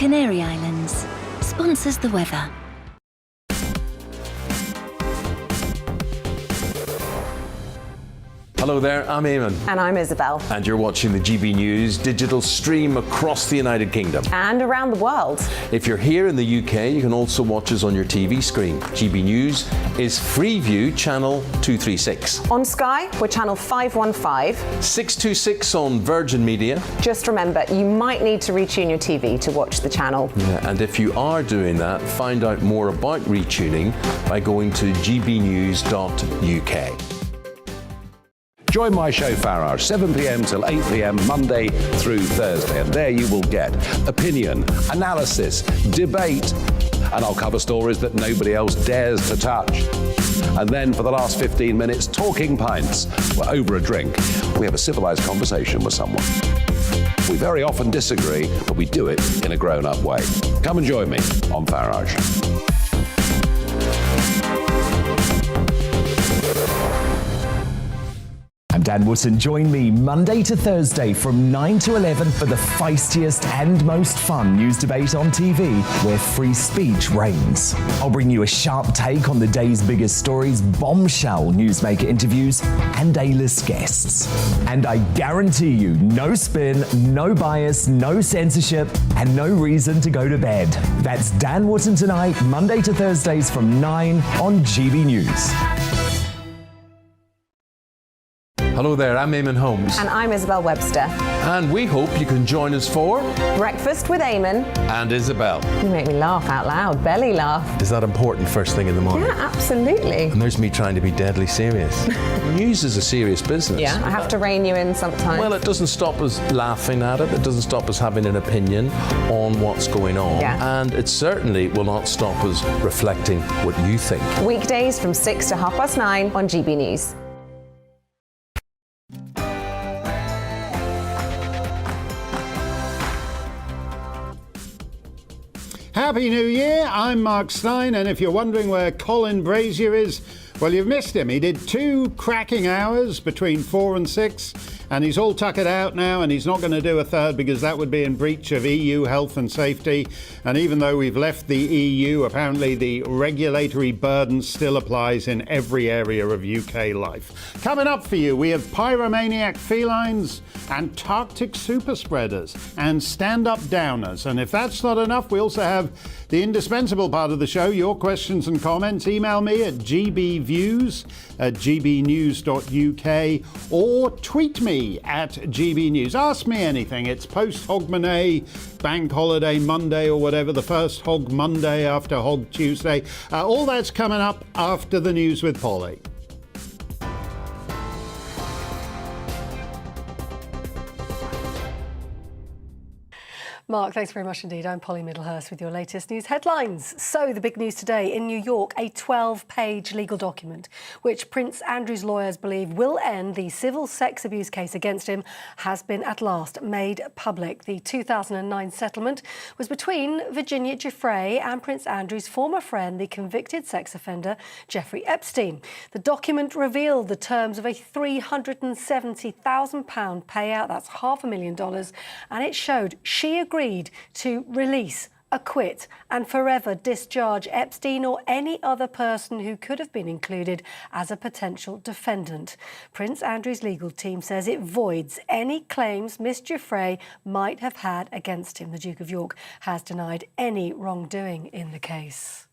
Canary Islands sponsors the weather. Hello there, I'm Eamon. And I'm Isabel. And you're watching the GB News digital stream across the United Kingdom. And around the world. If you're here in the UK, you can also watch us on your TV screen. GB News is Freeview Channel 236. On Sky, we're Channel 515. 626 on Virgin Media. Just remember, you might need to retune your TV to watch the channel. Yeah, and if you are doing that, find out more about retuning by going to gbnews.uk. Join my show Farage, 7 p.m. till 8 p.m. Monday through Thursday, and there you will get opinion, analysis, debate, and I'll cover stories that nobody else dares to touch. And then for the last 15 minutes, talking pints. We're over a drink. We have a civilized conversation with someone. We very often disagree, but we do it in a grown-up way. Come and join me on Farage. I'm Dan Wootton. Join me Monday to Thursday from 9 to 11 for the feistiest and most fun news debate on TV, where free speech reigns. I'll bring you a sharp take on the day's biggest stories, bombshell newsmaker interviews, and A-list guests. And I guarantee you, no spin, no bias, no censorship, and no reason to go to bed. That's Dan Wootton tonight, Monday to Thursdays from 9 on GB News. Hello there, I'm Eamon Holmes. And I'm Isabel Webster. And we hope you can join us for Breakfast with Eamon. And Isabel. You make me laugh out loud, belly laugh. Is that important first thing in the morning? Yeah, absolutely. And there's me trying to be deadly serious. News is a serious business. Yeah, I have to rein you in sometimes. Well, it doesn't stop us laughing at it. It doesn't stop us having an opinion on what's going on. Yeah. And it certainly will not stop us reflecting what you think. Weekdays from 6 to 9:30 on GB News. Happy New Year, I'm Mark Steyn, and if you're wondering where Colin Brazier is, well, you've missed him. He did 2 cracking hours between 4 and 6, and he's all tuckered out now, and he's not going to do a third because that would be in breach of EU health and safety. And even though we've left the EU, apparently the regulatory burden still applies in every area of UK life. Coming up for you, we have pyromaniac felines, Antarctic super spreaders, and stand-up downers. And if that's not enough, we also have the indispensable part of the show, your questions and comments. Email me at gbviews@gbnews.uk or tweet me at gbnews. Ask me anything. It's post-Hogmanay, Bank Holiday Monday or whatever, the first Hog Monday after Hog Tuesday. All that's coming up after the news with Polly. Mark, thanks very much indeed. I'm Polly Middlehurst with your latest news headlines. So the big news today in New York, a 12-page legal document which Prince Andrew's lawyers believe will end the civil sex abuse case against him has been at last made public. The 2009 settlement was between Virginia Giuffre and Prince Andrew's former friend, the convicted sex offender Jeffrey Epstein. The document revealed the terms of a £370,000 payout, that's $500,000, and it showed she agreed to release, acquit and forever discharge Epstein or any other person who could have been included as a potential defendant. Prince Andrew's legal team says it voids any claims Miss Giuffre might have had against him. The Duke of York has denied any wrongdoing in the case.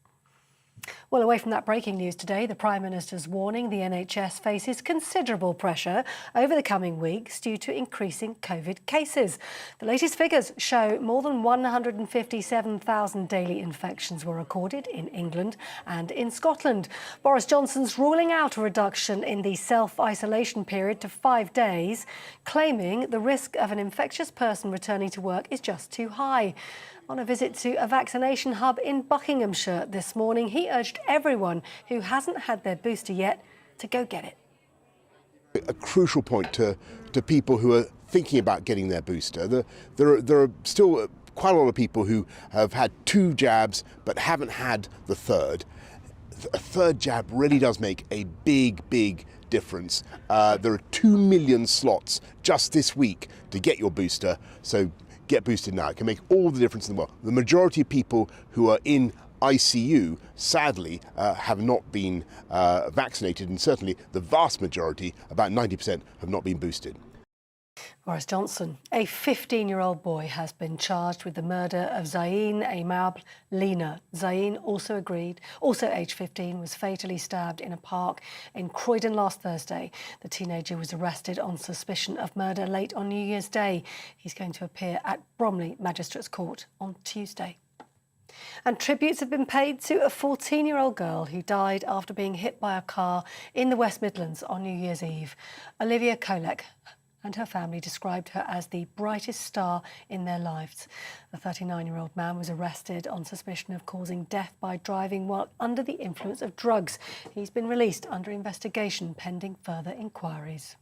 Well, away from that breaking news today, the Prime Minister's warning the NHS faces considerable pressure over the coming weeks due to increasing COVID cases. The latest figures show more than 157,000 daily infections were recorded in England and in Scotland. Boris Johnson's ruling out a reduction in the self-isolation period to 5 days, claiming the risk of an infectious person returning to work is just too high. On a visit to a vaccination hub in Buckinghamshire this morning, he urged everyone who hasn't had their booster yet to go get it. A crucial point to people who are thinking about getting their booster. There are still quite a lot of people who have had 2 jabs but haven't had the third. A third jab really does make a big difference. There are 2 million slots just this week to get your booster, so get boosted now. It can make all the difference in the world. The majority of people who are in ICU, sadly, have not been vaccinated, and certainly the vast majority, about 90%, have not been boosted. Boris Johnson. A 15-year-old boy has been charged with the murder of Zayn Aimable Lina. Zayn, also aged 15, was fatally stabbed in a park in Croydon last Thursday. The teenager was arrested on suspicion of murder late on New Year's Day. He's going to appear at Bromley Magistrates Court on Tuesday. And tributes have been paid to a 14-year-old girl who died after being hit by a car in the West Midlands on New Year's Eve. Olivia Kolek and her family described her as the brightest star in their lives. The 39-year-old man was arrested on suspicion of causing death by driving while under the influence of drugs. He's been released under investigation pending further inquiries.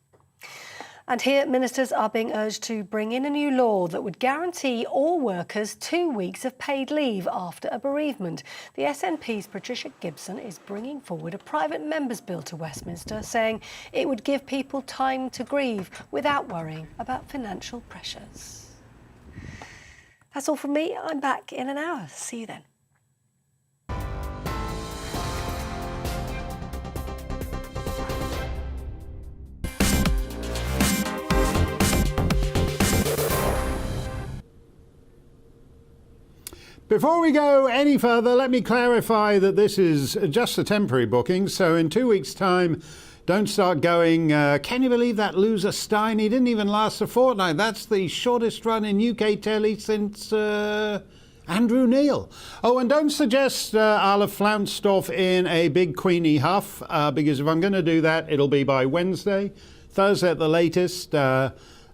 And here, ministers are being urged to bring in a new law that would guarantee all workers 2 weeks of paid leave after a bereavement. The SNP's Patricia Gibson is bringing forward a private member's bill to Westminster, saying it would give people time to grieve without worrying about financial pressures. That's all from me. I'm back in an hour. See you then. Before we go any further, let me clarify that this is just a temporary booking. So in 2 weeks' time, don't start going, can you believe that loser Steyn? He didn't even last a fortnight. That's the shortest run in UK telly since Andrew Neil. Oh, and don't suggest I'll have flounced off in a big Queenie huff, because if I'm going to do that, it'll be by Wednesday, Thursday at the latest.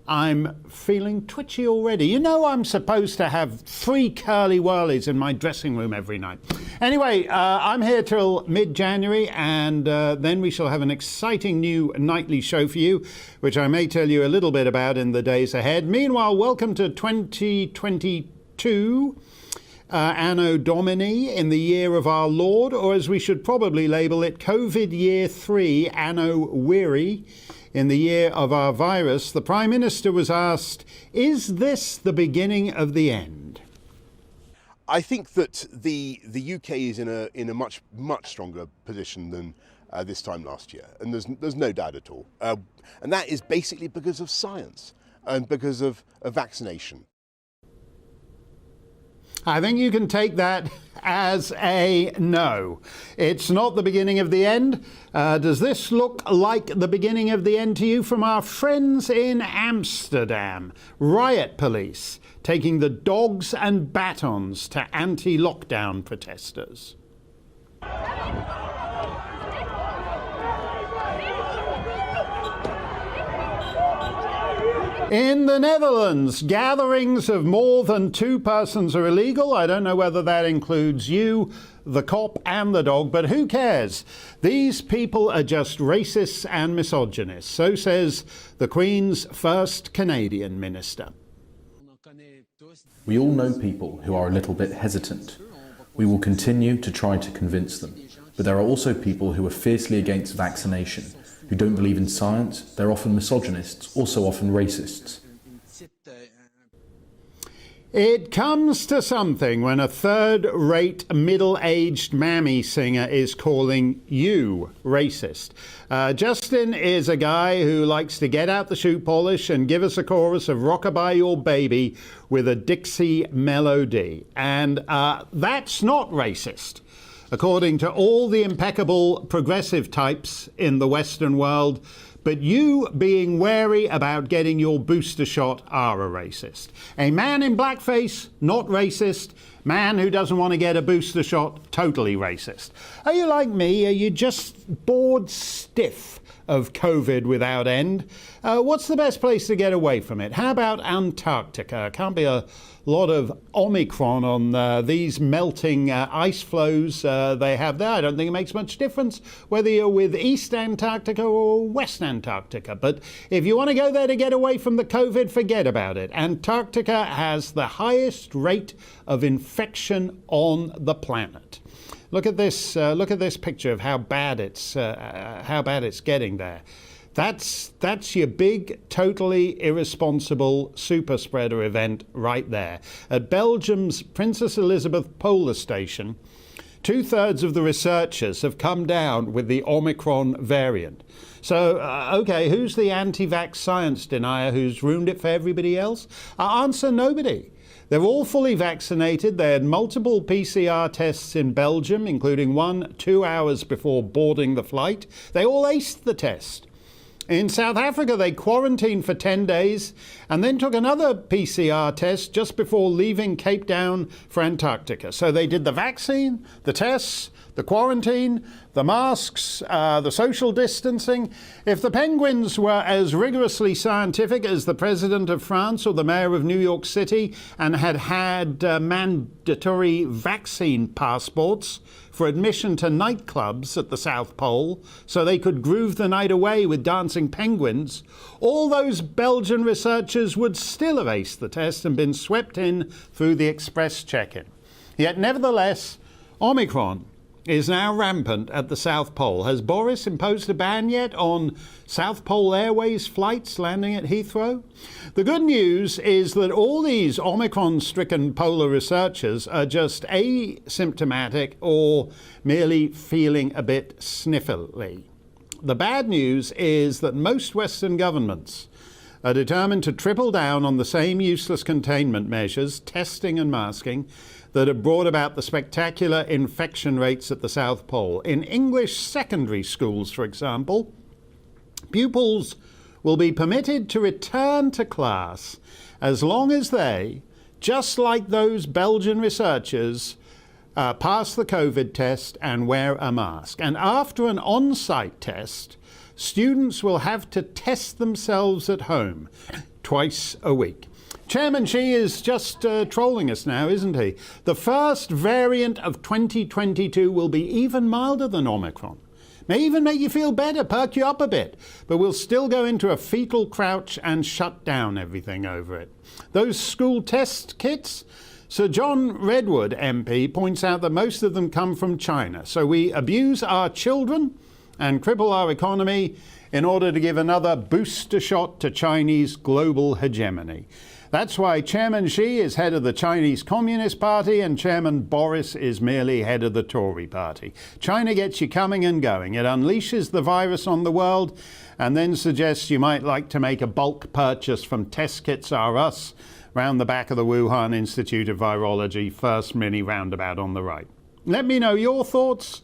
I'm feeling twitchy already. You know I'm supposed to have 3 curly whirlies in my dressing room every night. Anyway, I'm here till mid-January, and then we shall have an exciting new nightly show for you, which I may tell you a little bit about in the days ahead. Meanwhile, welcome to 2022, Anno Domini, in the year of our Lord, or as we should probably label it, COVID Year 3, Anno Weary. In the year of our virus, the Prime Minister was asked, is this the beginning of the end? I think that the UK is in a much stronger position than this time last year, and there's no doubt at all. And that is basically because of science and because of vaccination. I think you can take that as a no. It's not the beginning of the end. Does this look like the beginning of the end to you? From our friends in Amsterdam, riot police taking the dogs and batons to anti-lockdown protesters. In the Netherlands, gatherings of more than 2 persons are illegal. I don't know whether that includes you, the cop and the dog, but who cares? These people are just racists and misogynists, so says the Queen's first Canadian minister. We all know people who are a little bit hesitant. We will continue to try to convince them. But there are also people who are fiercely against vaccination, who don't believe in science. They're often misogynists, also often racists. It comes to something when a third-rate middle-aged mammy singer is calling you racist. Justin is a guy who likes to get out the shoe polish and give us a chorus of Rockabye Your Baby with a Dixie melody. And that's not racist. According to all the impeccable progressive types in the Western world, but you being wary about getting your booster shot are a racist. A man in blackface, not racist. Man who doesn't want to get a booster shot, totally racist. Are you like me? Are you just bored stiff of COVID without end? What's the best place to get away from it? How about Antarctica? Can't be a lot of Omicron on these melting ice flows they have there. I don't think it makes much difference whether you're with East Antarctica or West Antarctica. But if you want to go there to get away from the COVID, forget about it. Antarctica has the highest rate of infection on the planet. Look at this picture of how bad it's getting there. That's your big, totally irresponsible super spreader event right there. At Belgium's Princess Elizabeth Polar Station, 2/3 of the researchers have come down with the Omicron variant. So, OK, who's the anti-vax science denier who's ruined it for everybody else? Answer: nobody. They're all fully vaccinated. They had multiple PCR tests in Belgium, including one 2 hours before boarding the flight. They all aced the test. In South Africa, they quarantined for 10 days and then took another PCR test just before leaving Cape Town for Antarctica. So they did the vaccine, the tests, the quarantine, the masks, the social distancing. If the penguins were as rigorously scientific as the president of France or the mayor of New York City and had mandatory vaccine passports for admission to nightclubs at the South Pole so they could groove the night away with dancing penguins, all those Belgian researchers would still have aced the test and been swept in through the express check-in. Yet nevertheless, Omicron is now rampant at the South Pole. Has Boris imposed a ban yet on South Pole Airways flights landing at Heathrow? The good news is that all these Omicron-stricken polar researchers are just asymptomatic or merely feeling a bit sniffly. The bad news is that most Western governments are determined to triple down on the same useless containment measures, testing and masking, that have brought about the spectacular infection rates at the South Pole. In English secondary schools, for example, pupils will be permitted to return to class as long as they, just like those Belgian researchers, pass the COVID test and wear a mask. And after an on-site test, students will have to test themselves at home twice a week. Chairman Xi is just trolling us now, isn't he? The first variant of 2022 will be even milder than Omicron. May even make you feel better, perk you up a bit, but we'll still go into a fetal crouch and shut down everything over it. Those school test kits, Sir John Redwood MP points out that most of them come from China. So we abuse our children and cripple our economy in order to give another booster shot to Chinese global hegemony. That's why Chairman Xi is head of the Chinese Communist Party and Chairman Boris is merely head of the Tory Party. China gets you coming and going. It unleashes the virus on the world and then suggests you might like to make a bulk purchase from Test Kits R Us round the back of the Wuhan Institute of Virology, first mini roundabout on the right. Let me know your thoughts.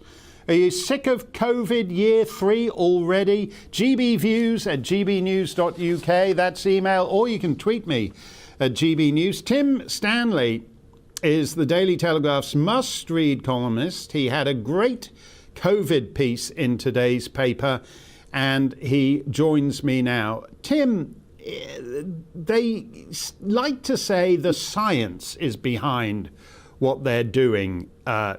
Are you sick of COVID year 3 already? gbviews@gbnews.uk, that's email, or you can tweet me at gbnews. Tim Stanley is the Daily Telegraph's must-read columnist. He had a great COVID piece in today's paper, and he joins me now. Tim, they like to say the science is behind what they're doing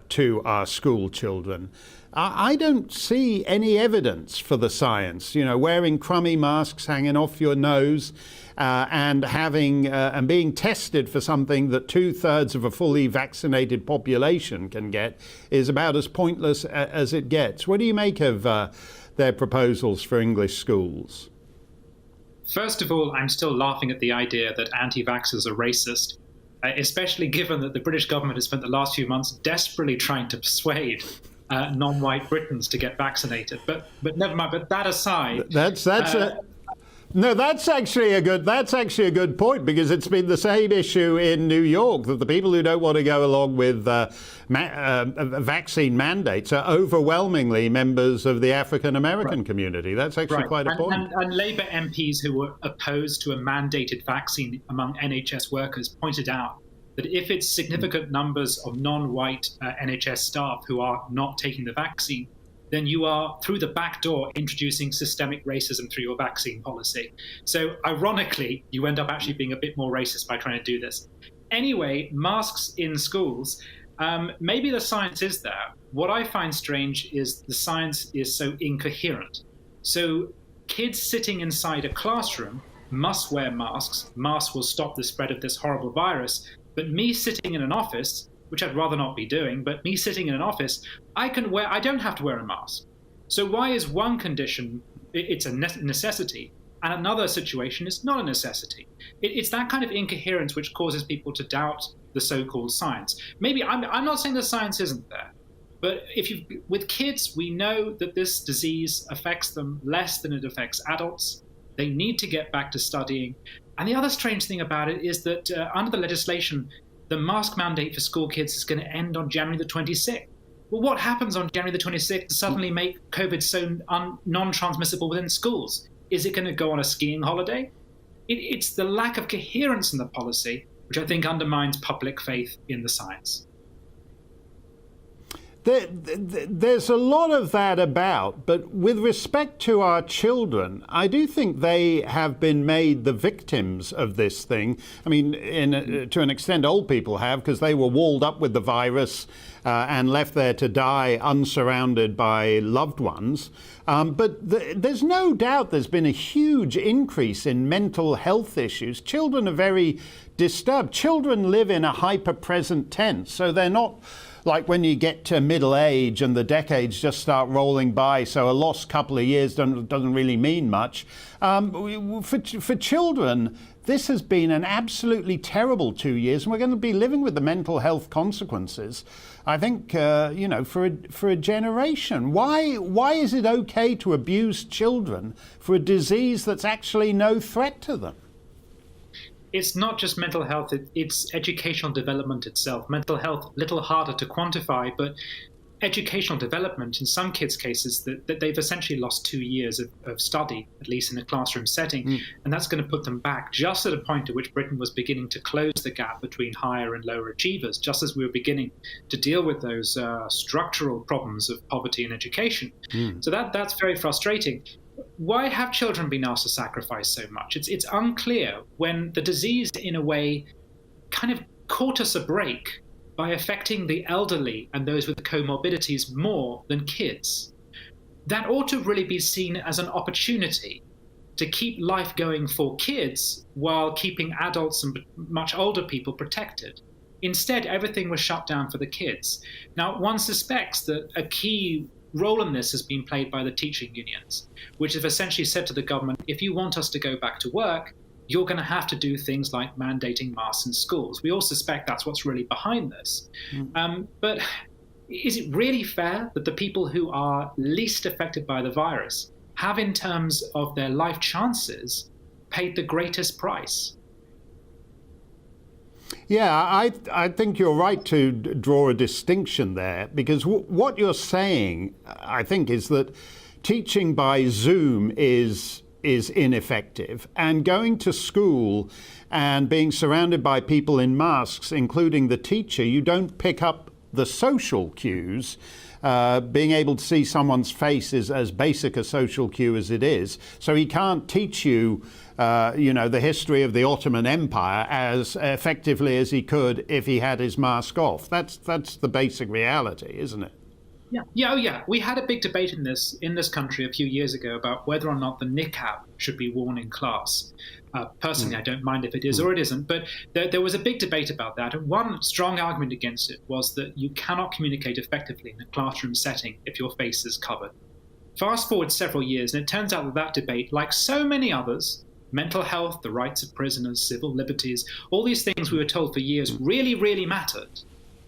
to our school children. I don't see any evidence for the science. You know, wearing crummy masks hanging off your nose and being tested for something that 2/3 of a fully vaccinated population can get is about as pointless as it gets. What do you make of their proposals for English schools? First of all, I'm still laughing at the idea that anti-vaxxers are racist, especially given that the British government has spent the last few months desperately trying to persuade non-white Britons to get vaccinated. But never mind. But that aside, that's actually a good point, because it's been the same issue in New York, that the people who don't want to go along with vaccine mandates are overwhelmingly members of the African American community. That's actually quite a point. And Labour MPs who were opposed to a mandated vaccine among NHS workers pointed out that if it's significant numbers of non-white NHS staff who are not taking the vaccine, then you are, through the back door, introducing systemic racism through your vaccine policy. So ironically, you end up actually being a bit more racist by trying to do this. Anyway, masks in schools, maybe the science is there. What I find strange is the science is so incoherent. So kids sitting inside a classroom must wear masks. Masks will stop the spread of this horrible virus. But me sitting in an office, which I'd rather not be doing, but me sitting in an office, I don't have to wear a mask. So why is one condition it's a necessity, and another situation is not a necessity. It's that kind of incoherence which causes people to doubt the so-called science. Maybe I'm not saying the science isn't there, but with kids, we know that this disease affects them less than it affects adults. They need to get back to studying. And the other strange thing about it is that under the legislation, the mask mandate for school kids is going to end on January the 26th. Well, what happens on January the 26th to suddenly make COVID so non-transmissible within schools? Is it going to go on a skiing holiday? It's the lack of coherence in the policy which I think undermines public faith in the science. There's a lot of that about, but with respect to our children, I do think they have been made the victims of this thing. I mean, to an extent, old people have, because they were walled up with the virus and left there to die unsurrounded by loved ones. But there's no doubt there's been a huge increase in mental health issues. Children are very disturbed. Children live in a hyper-present tense, so they're not like when you get to middle age and the decades just start rolling by, so a lost couple of years doesn't really mean much. For children, this has been an absolutely terrible 2 years, and we're going to be living with the mental health consequences, I think, for a generation. Why is it okay to abuse children for a disease that's actually no threat to them? It's not just mental health, it's educational development itself. Mental health, a little harder to quantify, but educational development, in some kids' cases, that they've essentially lost 2 years of study, at least in a classroom setting, and that's going to put them back just at a point at which Britain was beginning to close the gap between higher and lower achievers, just as we were beginning to deal with those structural problems of poverty and education. So that's very frustrating. Why have children been asked to sacrifice so much? It's unclear when the disease, in a way, kind of caught us a break by affecting the elderly and those with comorbidities more than kids. That ought to really be seen as an opportunity to keep life going for kids while keeping adults and much older people protected. Instead, everything was shut down for the kids. Now, one suspects that a key role in this has been played by the teaching unions, which have essentially said to the government, if you want us to go back to work, you're going to have to do things like mandating masks in schools. We all suspect that's what's really behind this. But is it really fair that the people who are least affected by the virus have, in terms of their life chances, paid the greatest price? Yeah, I think you're right to draw a distinction there, because what you're saying, I think, is that teaching by Zoom is ineffective, and going to school and being surrounded by people in masks, including the teacher, you don't pick up the social cues. Being able to see someone's face is as basic a social cue as it is. So he can't teach you, the history of the Ottoman Empire as effectively as he could if he had his mask off. That's the basic reality, isn't it? Yeah. We had a big debate in this country a few years ago about whether or not the niqab should be worn in class. Personally, I don't mind if it is or it isn't, but there was a big debate about that. And one strong argument against it was that you cannot communicate effectively in a classroom setting if your face is covered. Fast forward several years, and it turns out that debate, like so many others, mental health, the rights of prisoners, civil liberties, all these things we were told for years really, really mattered,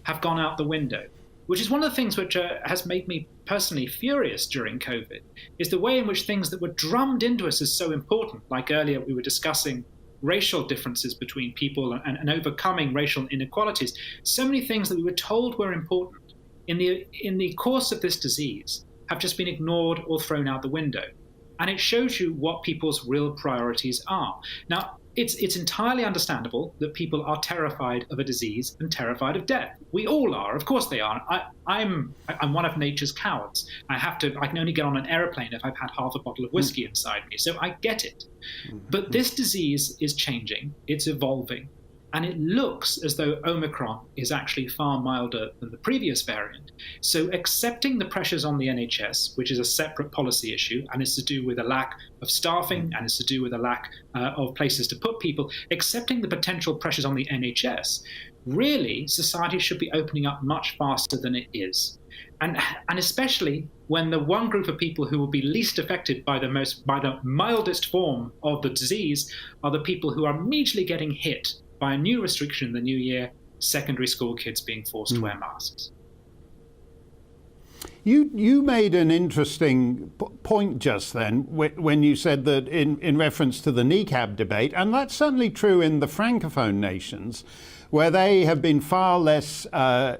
have gone out the window. Which is one of the things which has made me personally furious during COVID, is the way in which things that were drummed into us as so important, like earlier we were discussing racial differences between people and overcoming racial inequalities, so many things that we were told were important in the course of this disease have just been ignored or thrown out the window. And it shows you what people's real priorities are. Now, it's entirely understandable that people are terrified of a disease and terrified of death. We all are, of course they are. I'm one of nature's cowards. I can only get on an airplane if I've had half a bottle of whiskey inside me, so I get it. But this disease is changing, it's evolving, and it looks as though Omicron is actually far milder than the previous variant. So accepting the pressures on the NHS, which is a separate policy issue, and it's to do with a lack of staffing, and it's to do with a lack of places to put people, accepting the potential pressures on the NHS, really, society should be opening up much faster than it is. And especially when the one group of people who will be least affected by the mildest form of the disease are the people who are immediately getting hit by a new restriction in the new year, secondary school kids being forced to wear masks. You made an interesting point just then when you said that in reference to the niqab debate, and that's certainly true in the Francophone nations, where they have been far less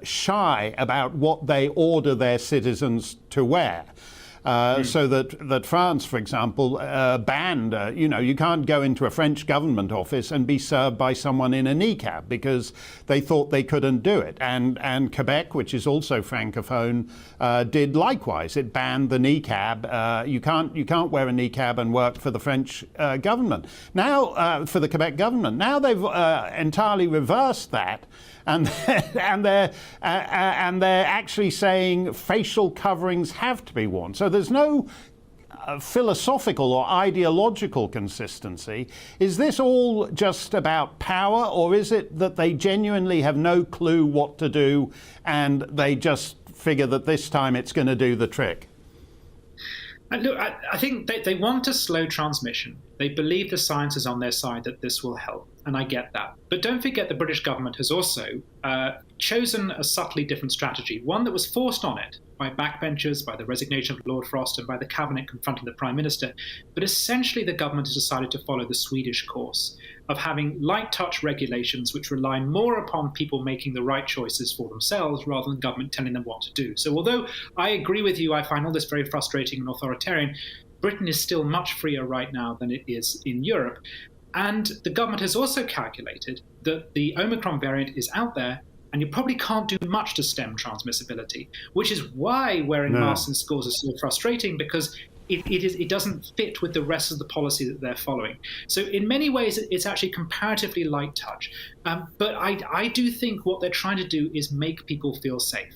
shy about what they order their citizens to wear. So that France, for example, banned, you can't go into a French government office and be served by someone in a niqab because they thought they couldn't do it. And Quebec, which is also Francophone, did likewise. It banned the niqab. You can't wear a niqab and work for the French government. Now, for the Quebec government. Now they've entirely reversed that. And they're actually saying facial coverings have to be worn. So there's no philosophical or ideological consistency. Is this all just about power, or is it that they genuinely have no clue what to do and they just figure that this time it's going to do the trick? Look, I think they want to slow transmission. They believe the science is on their side, that this will help, and I get that. But don't forget the British government has also chosen a subtly different strategy, one that was forced on it by backbenchers, by the resignation of Lord Frost, and by the cabinet confronting the Prime Minister. But essentially the government has decided to follow the Swedish course of having light touch regulations which rely more upon people making the right choices for themselves rather than government telling them what to do. So although I agree with you, I find all this very frustrating and authoritarian, Britain is still much freer right now than it is in Europe. And the government has also calculated that the Omicron variant is out there and you probably can't do much to stem transmissibility, which is why wearing masks in schools is so frustrating, because it doesn't fit with the rest of the policy that they're following. So in many ways, it's actually comparatively light touch. But I do think what they're trying to do is make people feel safe.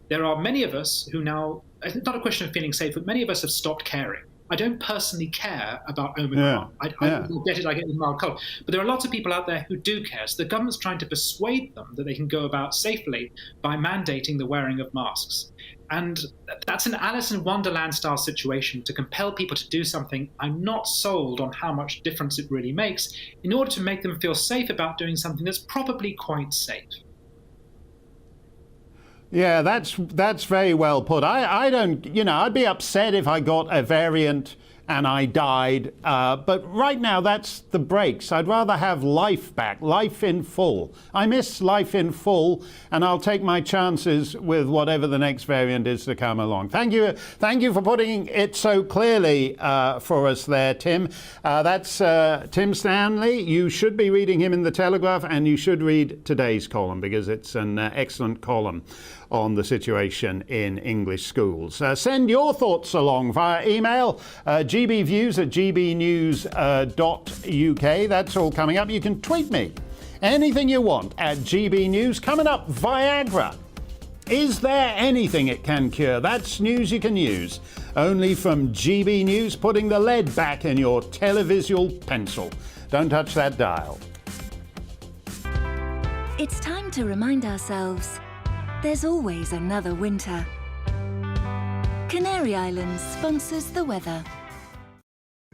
There are many of us who now, it's not a question of feeling safe, but many of us have stopped caring. I don't personally care about Omicron. I get it, I get the mild cold. But there are lots of people out there who do care. So the government's trying to persuade them that they can go about safely by mandating the wearing of masks. And that's an Alice in Wonderland style situation to compel people to do something I'm not sold on how much difference it really makes, in order to make them feel safe about doing something that's probably quite safe. Yeah, that's very well put. I don't, I'd be upset if I got a variant and I died. But right now, that's the breaks. I'd rather have life back, life in full. I miss life in full, and I'll take my chances with whatever the next variant is to come along. Thank you for putting it so clearly for us there, Tim. That's Tim Stanley. You should be reading him in the Telegraph, and you should read today's column because it's an excellent column on the situation in English schools. Send your thoughts along via email, gbviews@gbnews.uk. That's all coming up. You can tweet me anything you want at GBNews. Coming up, Viagra. Is there anything it can cure? That's news you can use. Only from GB News, putting the lead back in your televisual pencil. Don't touch that dial. It's time to remind ourselves there's always another winter. Canary Islands sponsors the weather.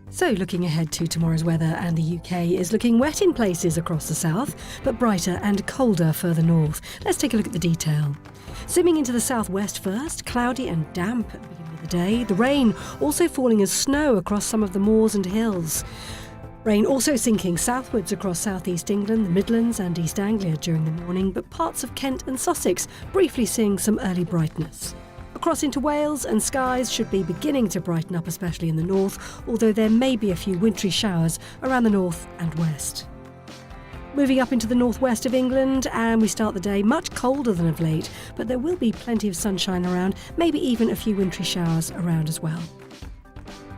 So looking ahead to tomorrow's weather, and the UK is looking wet in places across the south, but brighter and colder further north. Let's take a look at the detail. Zooming into the southwest first, cloudy and damp at the beginning of the day. The rain also falling as snow across some of the moors and hills. Rain also sinking southwards across southeast England, the Midlands and East Anglia during the morning, but parts of Kent and Sussex briefly seeing some early brightness. Across into Wales, and skies should be beginning to brighten up, especially in the north, although there may be a few wintry showers around the north and west. Moving up into the northwest of England, and we start the day much colder than of late, but there will be plenty of sunshine around, maybe even a few wintry showers around as well.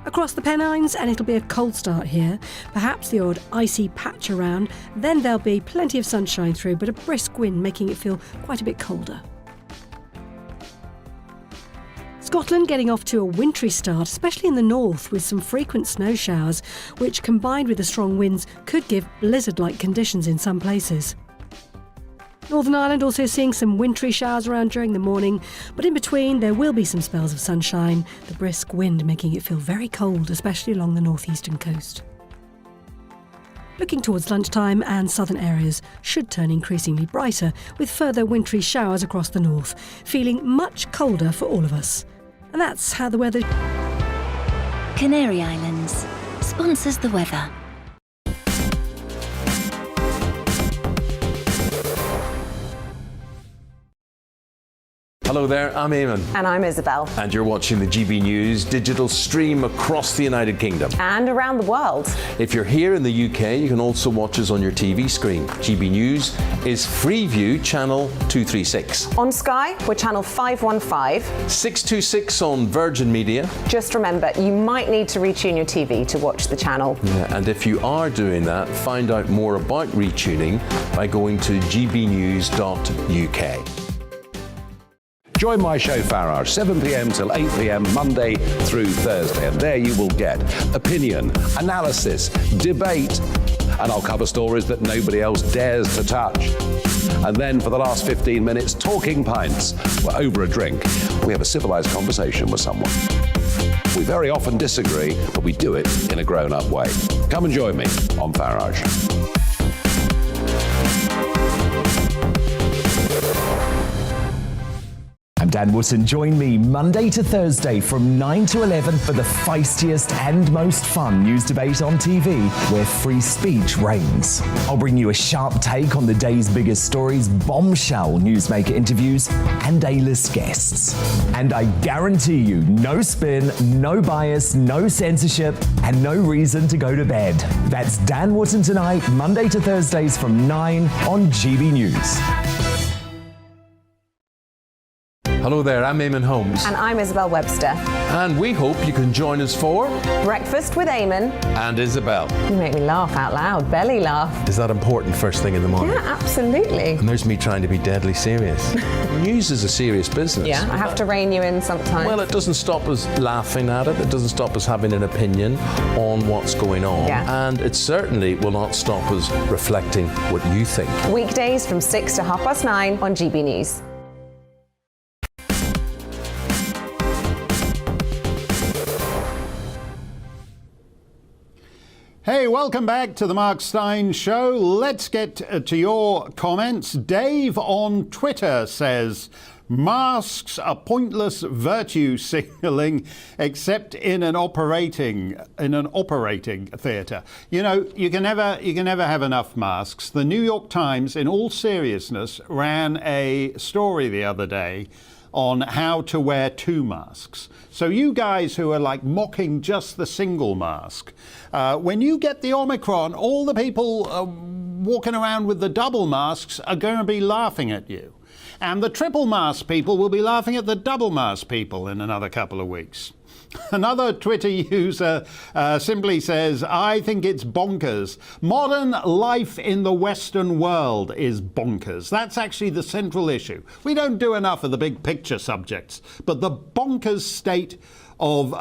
Across the Pennines, and it'll be a cold start here, perhaps the odd icy patch around, then there'll be plenty of sunshine through, but a brisk wind making it feel quite a bit colder. Scotland getting off to a wintry start, especially in the north, with some frequent snow showers, which combined with the strong winds could give blizzard-like conditions in some places. Northern Ireland also seeing some wintry showers around during the morning, but in between there will be some spells of sunshine, the brisk wind making it feel very cold, especially along the northeastern coast. Looking towards lunchtime, and southern areas should turn increasingly brighter, with further wintry showers across the north, feeling much colder for all of us. And that's how the weather... Canary Islands sponsors the weather. Hello there, I'm Eamon. And I'm Isabel. And you're watching the GB News digital stream across the United Kingdom. And around the world. If you're here in the UK, you can also watch us on your TV screen. GB News is Freeview Channel 236. On Sky, we're Channel 515. 626 on Virgin Media. Just remember, you might need to retune your TV to watch the channel. Yeah, and if you are doing that, find out more about retuning by going to gbnews.uk. Join my show Farage, 7 p.m. till 8 p.m. Monday through Thursday, and there you will get opinion, analysis, debate, and I'll cover stories that nobody else dares to touch. And then for the last 15 minutes, talking pints. We're over a drink. We have a civilized conversation with someone. We very often disagree, but we do it in a grown-up way. Come and join me on Farage. I'm Dan Wootton. Join me Monday to Thursday from 9 to 11 for the feistiest and most fun news debate on TV, where free speech reigns. I'll bring you a sharp take on the day's biggest stories, bombshell newsmaker interviews, and A-list guests. And I guarantee you, no spin, no bias, no censorship, and no reason to go to bed. That's Dan Wootton tonight, Monday to Thursdays from 9 on GB News. Hello there, I'm Eamon Holmes. And I'm Isabel Webster. And we hope you can join us for Breakfast with Eamon. And Isabel. You make me laugh out loud, belly laugh. Is that important first thing in the morning? Yeah, absolutely. And there's me trying to be deadly serious. News is a serious business. Yeah, I have to rein you in sometimes. Well, it doesn't stop us laughing at it. It doesn't stop us having an opinion on what's going on. Yeah. And it certainly will not stop us reflecting what you think. Weekdays from 6 to 9:30 on GB News. Hey, welcome back to the Mark Steyn Show. Let's get to your comments. Dave on Twitter says, masks are pointless virtue signalling except in an operating theatre. You know, you can never have enough masks. The New York Times, in all seriousness, ran a story the other day on how to wear two masks. So you guys who are like mocking just the single mask, when you get the Omicron, all the people walking around with the double masks are going to be laughing at you. And the triple mask people will be laughing at the double mask people in another couple of weeks. Another Twitter user simply says, I think it's bonkers. Modern life in the Western world is bonkers. That's actually the central issue. We don't do enough of the big picture subjects, but the bonkers state of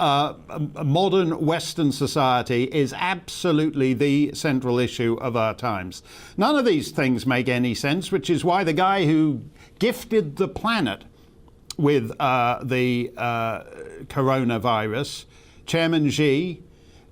modern Western society is absolutely the central issue of our times. None of these things make any sense, which is why the guy who gifted the planet with the coronavirus, Chairman Xi,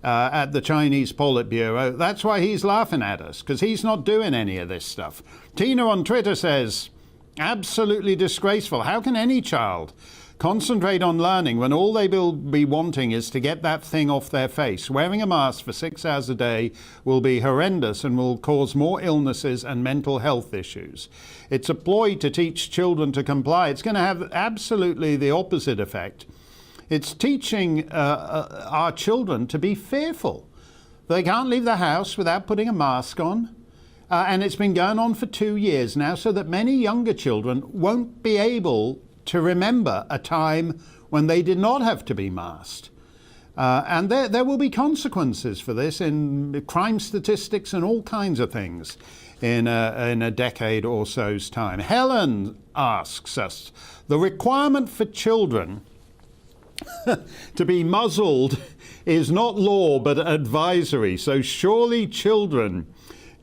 at the Chinese Politburo, that's why he's laughing at us, because he's not doing any of this stuff. Tina on Twitter says, absolutely disgraceful. How can any child concentrate on learning when all they will be wanting is to get that thing off their face? Wearing a mask for 6 hours a day will be horrendous and will cause more illnesses and mental health issues. It's a ploy to teach children to comply. It's going to have absolutely the opposite effect. It's teaching our children to be fearful. They can't leave the house without putting a mask on. And it's been going on for 2 years now, so that many younger children won't be able to remember a time when they did not have to be masked. And there will be consequences for this in crime statistics and all kinds of things in a decade or so's time. Helen asks us, the requirement for children to be muzzled is not law but advisory, so surely children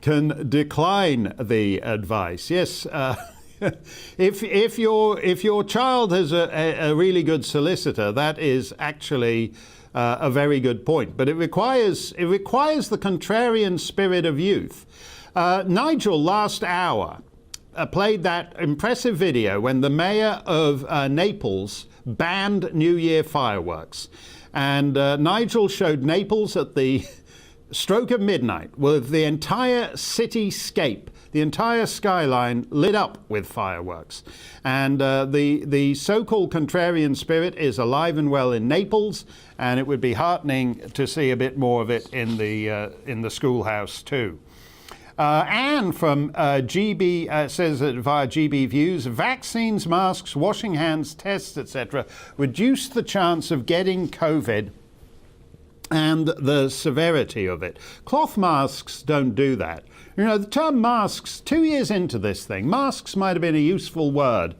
can decline the advice. Yes, if your child has a really good solicitor, that is actually a very good point. But it requires the contrarian spirit of youth. Nigel, last hour, played that impressive video when the mayor of Naples banned New Year fireworks. And Nigel showed Naples at the stroke of midnight with the entire cityscape, the entire skyline lit up with fireworks. And the so-called contrarian spirit is alive and well in Naples, and it would be heartening to see a bit more of it in the schoolhouse too. Anne from GB says that via GB Views, vaccines, masks, washing hands, tests, etc. reduce the chance of getting COVID and the severity of it. Cloth masks don't do that. You know, the term masks, 2 years into this thing, masks might have been a useful word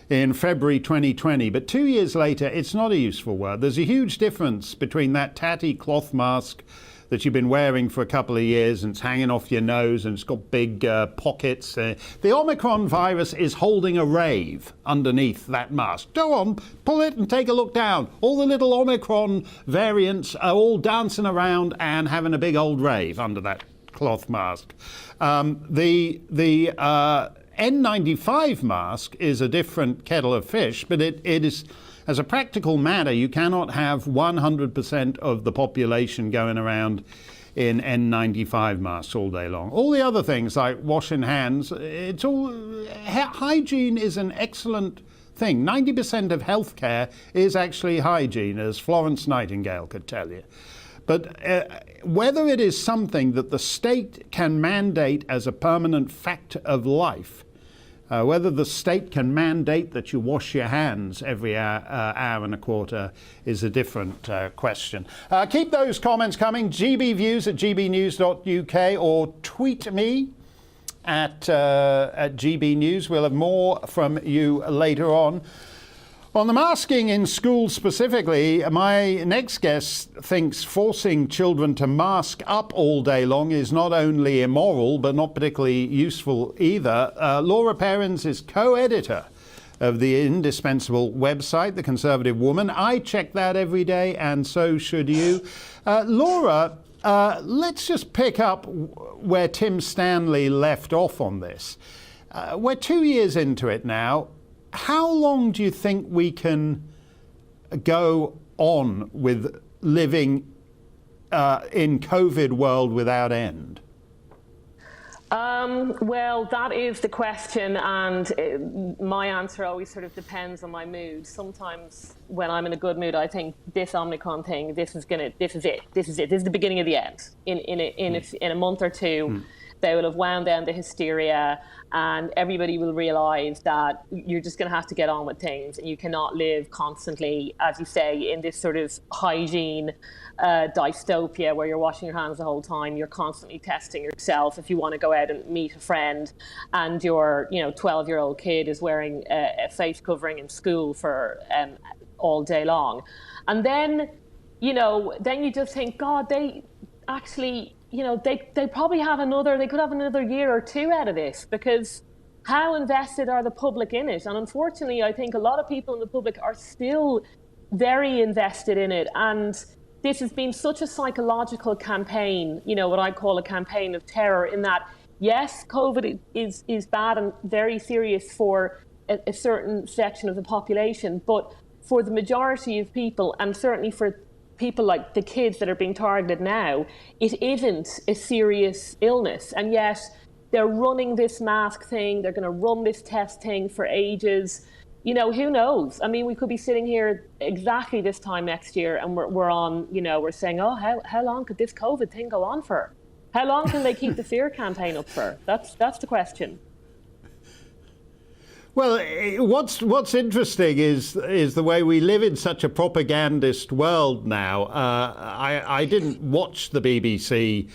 in February 2020, but 2 years later, it's not a useful word. There's a huge difference between that tatty cloth mask that you've been wearing for a couple of years and it's hanging off your nose and it's got big pockets. The Omicron virus is holding a rave underneath that mask. Go on, pull it and take a look down. All the little Omicron variants are all dancing around and having a big old rave under that cloth mask. The N95 mask is a different kettle of fish, but it is, as a practical matter, you cannot have 100% of the population going around in N95 masks all day long. All the other things like washing hands, it's all, hygiene is an excellent thing. 90% of healthcare is actually hygiene, as Florence Nightingale could tell you. But whether it is something that the state can mandate as a permanent fact of life, whether the state can mandate that you wash your hands every hour and a quarter is a different question. Keep those comments coming. gbviews@gbnews.uk or tweet me at GBNews. We'll have more from you later on. On the masking in schools specifically, my next guest thinks forcing children to mask up all day long is not only immoral, but not particularly useful either. Laura Perrins is co-editor of the indispensable website, The Conservative Woman. I check that every day, and so should you. Laura, let's just pick up where Tim Stanley left off on this. We're 2 years into it now. How long do you think we can go on with living in COVID world without end? Well, that is the question, and my answer always sort of depends on my mood. Sometimes when I'm in a good mood, I think this Omicron thing, this is it. This is the beginning of the end. In a month or two, they will have wound down the hysteria, and everybody will realise that you're just going to have to get on with things. You cannot live constantly, as you say, in this sort of hygiene dystopia where you're washing your hands the whole time. You're constantly testing yourself if you want to go out and meet a friend, and your 12-year-old kid is wearing a face covering in school for all day long. And then, then you just think, God, they actually... they probably they could have another year or two out of this, because how invested are the public in it? And unfortunately, I think a lot of people in the public are still very invested in it. And this has been such a psychological campaign, what I call a campaign of terror, in that, yes, COVID is bad and very serious for a certain section of the population, but for the majority of people, and certainly for people like the kids that are being targeted now, it isn't a serious illness. And yet they're running this mask thing, they're going to run this test thing for ages. Who knows? I mean, we could be sitting here exactly this time next year and we're on, we're saying, oh, how long could this COVID thing go on for? How long can they keep the fear campaign up for? That's the question. Well, what's interesting is the way we live in such a propagandist world now. I didn't watch the BBC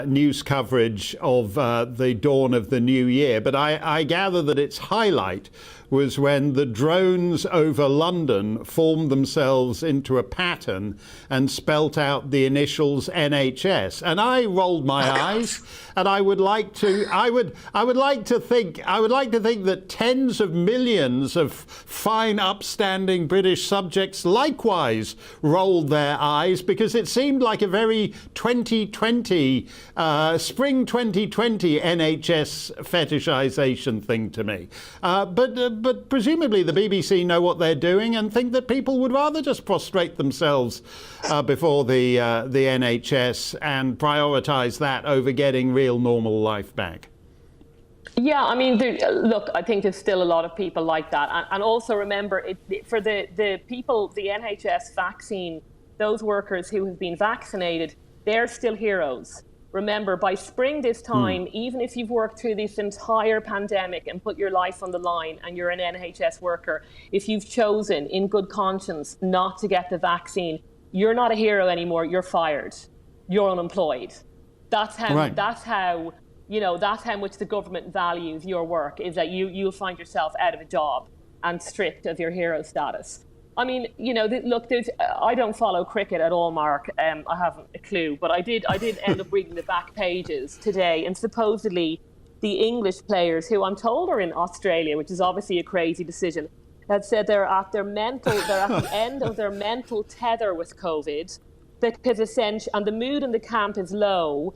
news coverage of the dawn of the new year, but I gather that its highlight was when the drones over London formed themselves into a pattern and spelt out the initials NHS. And I rolled my eyes, and I would like to think that tens of millions of fine, upstanding British subjects likewise rolled their eyes, because it seemed like a very 2020, spring 2020 NHS fetishization thing to me. But presumably the BBC know what they're doing and think that people would rather just prostrate themselves before the NHS and prioritise that over getting real normal life back. Yeah, I mean, look, I think there's still a lot of people like that. And also remember, for the people, the NHS vaccine, those workers who have been vaccinated, they're still heroes. Remember, by spring this time, even if you've worked through this entire pandemic and put your life on the line and you're an NHS worker, if you've chosen in good conscience not to get the vaccine, you're not a hero anymore, you're fired. You're unemployed. That's how that's how much the government values your work, is that you'll find yourself out of a job and stripped of your hero status. I mean, look, I don't follow cricket at all, Mark. I haven't a clue, but I did end up reading the back pages today, and supposedly the English players, who I'm told are in Australia, which is obviously a crazy decision, had said they're at the end of their mental tether with COVID, because and the mood in the camp is low,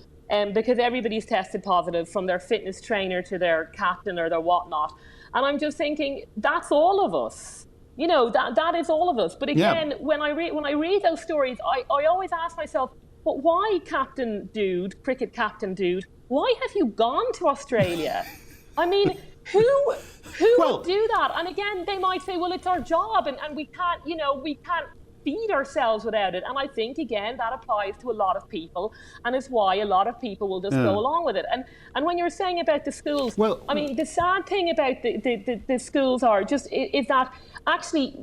because everybody's tested positive, from their fitness trainer to their captain or their whatnot. And I'm just thinking, that's all of us. That is all of us. But again, when I read those stories, I always ask myself, but why, cricket captain dude, why have you gone to Australia? I mean, who would do that? And again, they might say, well, it's our job and we can't feed ourselves without it. And I think, again, that applies to a lot of people, and it's why a lot of people will just go along with it. And when you're saying about the schools, I mean, the sad thing about the schools is that actually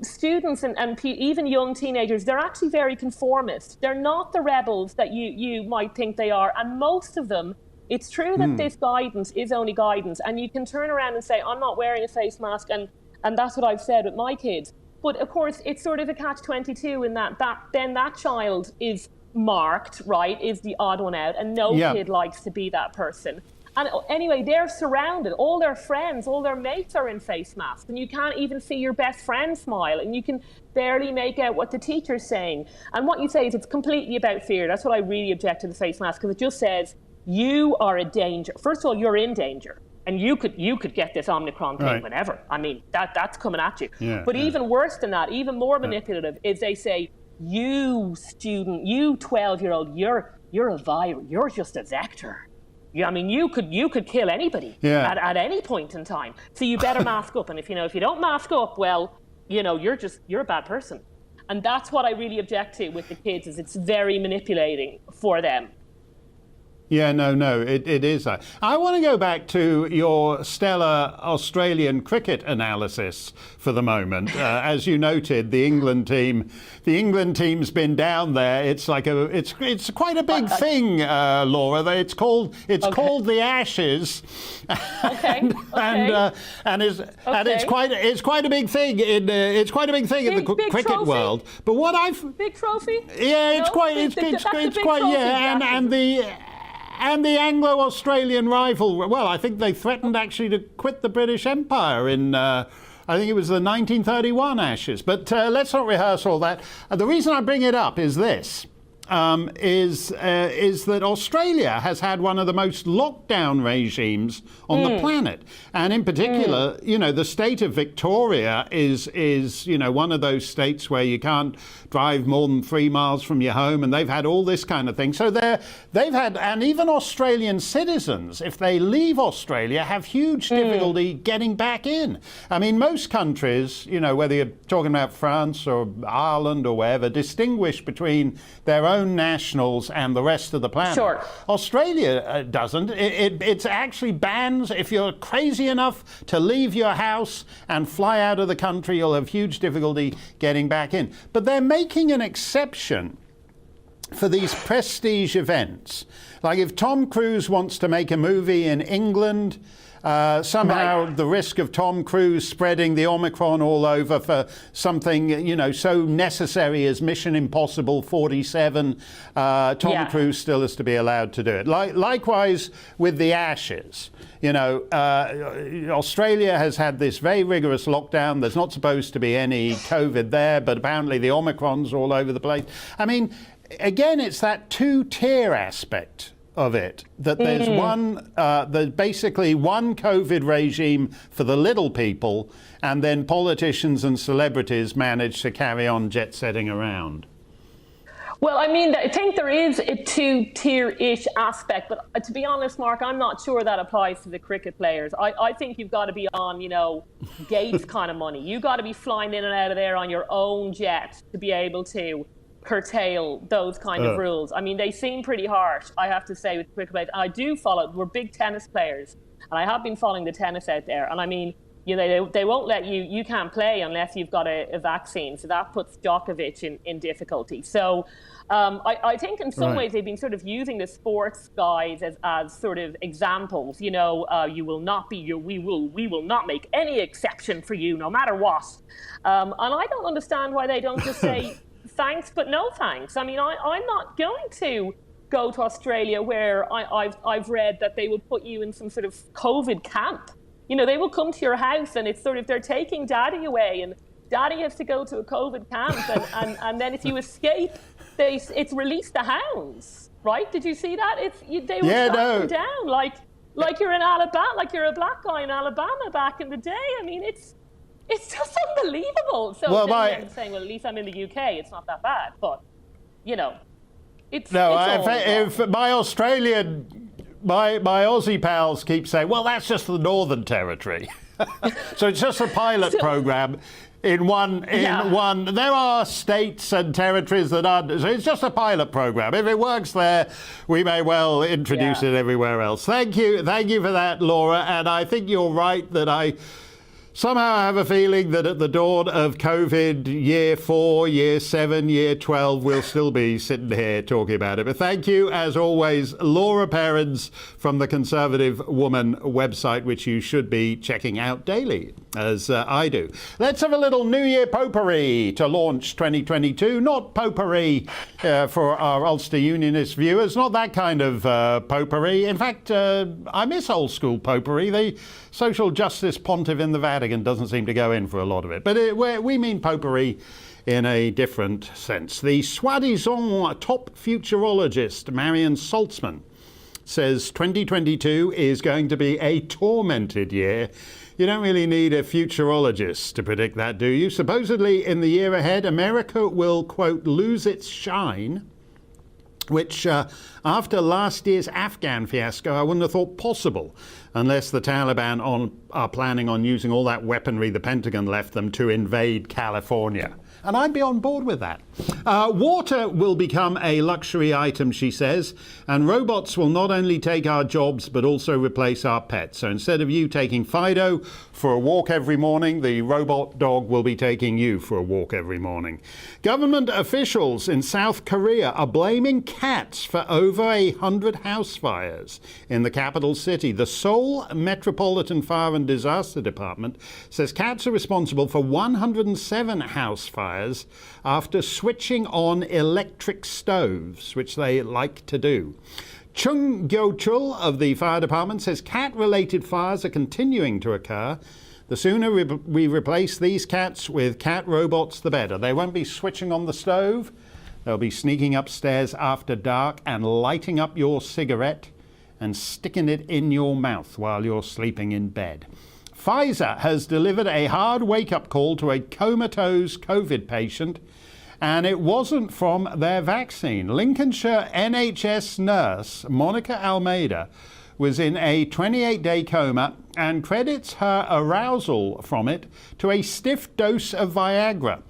students and even young teenagers, they're actually very conformist. They're not the rebels that you might think they are. And most of them, it's true that this guidance is only guidance, and you can turn around and say, I'm not wearing a face mask, and that's what I've said with my kids. But of course, it's sort of a catch-22 in that child is marked, right, is the odd one out, and no kid likes to be that person. And anyway, they're surrounded. All their friends, all their mates are in face masks, and you can't even see your best friend smile, and you can barely make out what the teacher's saying. And what you say is it's completely about fear. That's what I really object to the face mask, because it just says you are a danger. First of all, you're in danger. And you could get this Omicron thing whenever. I mean, that's coming at you. But even worse than that, even more manipulative, is they say, you student, you 12-year-old, you're a virus. You're just a vector. I mean, you could kill anybody at any point in time. So you better mask up. And if you don't mask up, well, you're a bad person. And that's what I really object to with the kids, is it's very manipulating for them. Yeah, no, it is. I want to go back to your stellar Australian cricket analysis for the moment. As you noted, the England team's been down there. It's like it's quite a big thing, Laura. It's called the Ashes. And it's quite a big thing in the cricket trophy? world. But what big trophy? Yeah, it's And the Anglo-Australian rival, well, I think they threatened actually to quit the British Empire in, I think it was the 1931 Ashes. But let's not rehearse all that. The reason I bring it up is this. Is that Australia has had one of the most lockdown regimes on the planet, and in particular, the state of Victoria is one of those states where you can't drive more than 3 miles from your home, and they've had all this kind of thing. So they've had, and even Australian citizens, if they leave Australia, have huge difficulty getting back in. I mean, most countries, whether you're talking about France or Ireland or wherever, distinguish between their own nationals and the rest of the planet. Sure. Australia doesn't. It actually bans, if you're crazy enough to leave your house and fly out of the country, you'll have huge difficulty getting back in. But they're making an exception for these prestige events. Like if Tom Cruise wants to make a movie in England, somehow the risk of Tom Cruise spreading the Omicron all over for something, you know, so necessary as Mission Impossible 47, Tom Cruise still has to be allowed to do it. Likewise with the Ashes. You know, Australia has had this very rigorous lockdown. There's not supposed to be any COVID there, but apparently the Omicron's all over the place. I mean, again, it's that two-tier aspect of it, that there's there's basically one COVID regime for the little people, and then politicians and celebrities manage to carry on jet-setting around. Well, I mean, I think there is a two-tier-ish aspect, but to be honest, Mark, I'm not sure that applies to the cricket players. I think you've got to be on, you know, Gates kind of money. You've got to be flying in and out of there on your own jet to be able to curtail those kind of rules. I mean, they seem pretty harsh, I have to say, with cricket players. I do follow, we're big tennis players, and I have been following the tennis out there, and I mean, you know, they won't let you can't play unless you've got a vaccine. So that puts Djokovic in difficulty. So I think in some ways they've been sort of using the sports guys as sort of examples. You know, we will not make any exception for you, no matter what. And I don't understand why they don't just say thanks, but no thanks. I mean, I'm not going to go to Australia where I've read that they will put you in some sort of COVID camp. You know, they will come to your house and it's sort of, they're taking daddy away and daddy has to go to a COVID camp and then if you escape, it's release the hounds, right? Did you see that? They will strike them down like you're in Alabama, like you're a black guy in Alabama back in the day. I mean, it's just unbelievable. So I'm saying, well, at least I'm in the UK, it's not that bad. But, you know, if my Australian... My Aussie pals keep saying, well, that's just the Northern Territory. So it's just a pilot program in one. There are states and territories that aren't. So it's just a pilot program. If it works there, we may well introduce it everywhere else. Thank you for that, Laura. And I think you're right that I somehow have a feeling that at the dawn of COVID, year 4, year 7, year 12, we'll still be sitting here talking about it. But thank you, as always, Laura Perrins from the Conservative Woman website, which you should be checking out daily, as I do. Let's have a little New Year potpourri to launch 2022. Not potpourri for our Ulster Unionist viewers, not that kind of potpourri. In fact, I miss old school potpourri. The social justice pontiff in the Vatican doesn't seem to go in for a lot of it. But we mean potpourri in a different sense. The soi-disant top futurologist, Marion Saltzman, says 2022 is going to be a tormented year. You don't really need a futurologist to predict that, do you? Supposedly, in the year ahead, America will, quote, lose its shine, which after last year's Afghan fiasco, I wouldn't have thought possible, unless the Taliban are planning on using all that weaponry the Pentagon left them to invade California. And I'd be on board with that. Water will become a luxury item, she says, and robots will not only take our jobs but also replace our pets. So instead of you taking Fido for a walk every morning, the robot dog will be taking you for a walk every morning. Government officials in South Korea are blaming cats for over 100 house fires in the capital city. The Seoul Metropolitan Fire and Disaster Department says cats are responsible for 107 house fires after switching on electric stoves, which they like to do. Chung Gyo-chul of the fire department says cat-related fires are continuing to occur. The sooner we replace these cats with cat robots, the better. They won't be switching on the stove. They'll be sneaking upstairs after dark and lighting up your cigarette and sticking it in your mouth while you're sleeping in bed. Pfizer has delivered a hard wake-up call to a comatose COVID patient, and it wasn't from their vaccine. Lincolnshire NHS nurse Monica Almeida was in a 28-day coma and credits her arousal from it to a stiff dose of Viagra.